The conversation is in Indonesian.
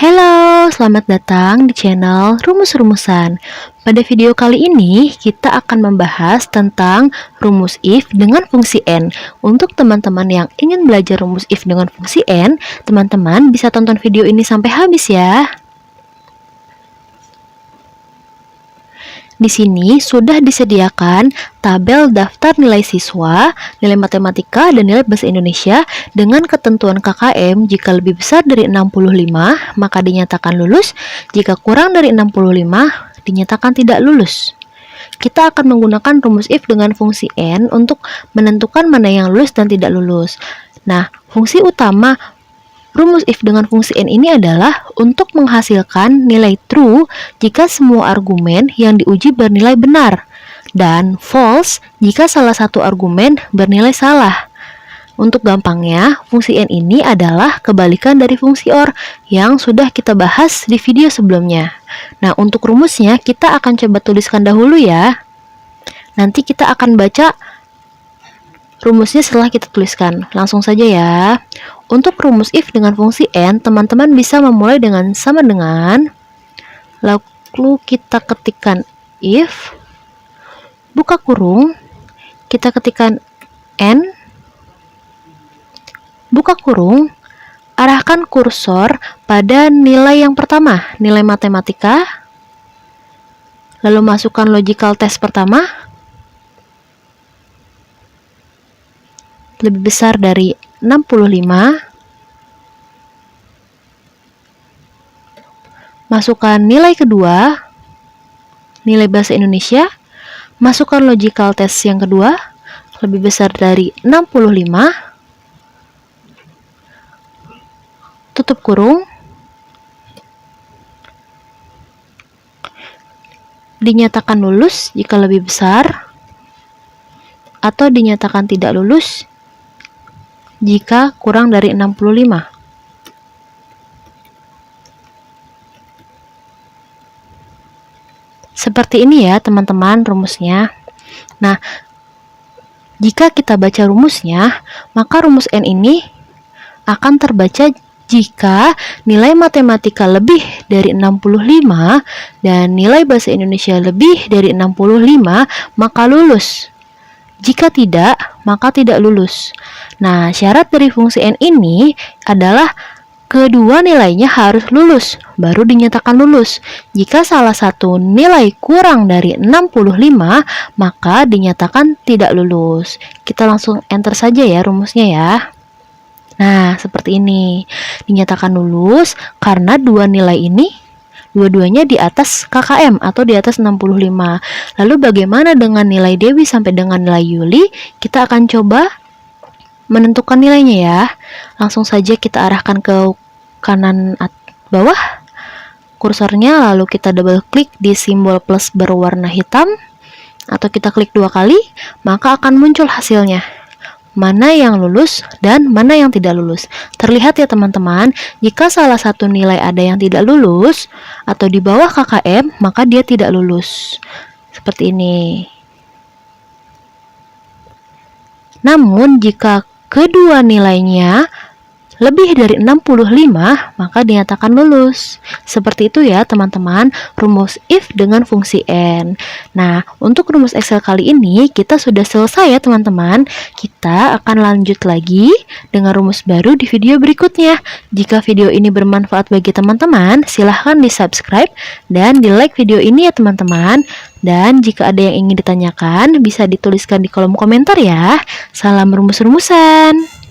Halo, selamat datang di channel Rumus-Rumusan. Pada video kali ini, kita akan membahas tentang rumus if dengan fungsi n. Untuk teman-teman yang ingin belajar rumus if dengan fungsi n, teman-teman bisa tonton video ini sampai habis ya. Di sini sudah disediakan tabel daftar nilai siswa, nilai matematika, dan nilai bahasa Indonesia dengan ketentuan KKM. Jika lebih besar dari 65, maka dinyatakan lulus. Jika kurang dari 65, dinyatakan tidak lulus. Kita akan menggunakan rumus if dengan fungsi n untuk menentukan mana yang lulus dan tidak lulus. Nah, fungsi utama rumus if dengan fungsi n ini adalah untuk menghasilkan nilai true jika semua argumen yang diuji bernilai benar, dan false jika salah satu argumen bernilai salah. Untuk gampangnya, fungsi n ini adalah kebalikan dari fungsi OR yang sudah kita bahas di video sebelumnya. Nah, untuk rumusnya kita akan coba tuliskan dahulu ya. Nanti kita akan baca rumusnya setelah kita tuliskan. Langsung saja ya. Untuk rumus if dengan fungsi n, teman-teman bisa memulai dengan sama dengan, lalu kita ketikkan if, buka kurung, kita ketikkan n, buka kurung, arahkan kursor pada nilai yang pertama, nilai matematika, lalu masukkan logical test pertama, lebih besar dari 65, masukkan nilai kedua, nilai bahasa Indonesia, masukkan logical test yang kedua, lebih besar dari 65, tutup kurung, dinyatakan lulus jika lebih besar, atau dinyatakan tidak lulus jika kurang dari 65. Seperti ini ya teman-teman rumusnya. Nah, jika kita baca rumusnya, maka rumus n ini akan terbaca jika nilai matematika lebih dari 65 dan nilai bahasa Indonesia lebih dari 65, maka lulus. Jika tidak, maka tidak lulus. Nah, syarat dari fungsi n ini adalah kedua nilainya harus lulus, baru dinyatakan lulus. Jika salah satu nilai kurang dari 65, maka dinyatakan tidak lulus. Kita langsung enter saja ya rumusnya ya. Nah, seperti ini. Dinyatakan lulus karena dua nilai ini dua-duanya di atas KKM atau di atas 65. Lalu bagaimana dengan nilai Dewi sampai dengan nilai Yuli? Kita akan coba menentukan nilainya ya. Langsung saja kita arahkan ke kanan bawah kursornya, lalu kita double klik di simbol plus berwarna hitam, atau kita klik 2 kali, maka akan muncul hasilnya. Mana yang lulus dan mana yang tidak lulus. Terlihat ya teman-teman, jika salah satu nilai ada yang tidak lulus atau di bawah KKM, maka dia tidak lulus. Seperti ini. Namun jika kedua nilainya lebih dari 65, maka dinyatakan lulus. Seperti itu ya teman-teman, rumus if dengan fungsi n. Nah, untuk rumus Excel kali ini kita sudah selesai ya teman-teman. Kita akan lanjut lagi dengan rumus baru di video berikutnya. Jika video ini bermanfaat bagi teman-teman, silahkan di subscribe dan di like video ini ya teman-teman. Dan jika ada yang ingin ditanyakan, bisa dituliskan di kolom komentar ya. Salam rumus-rumusan.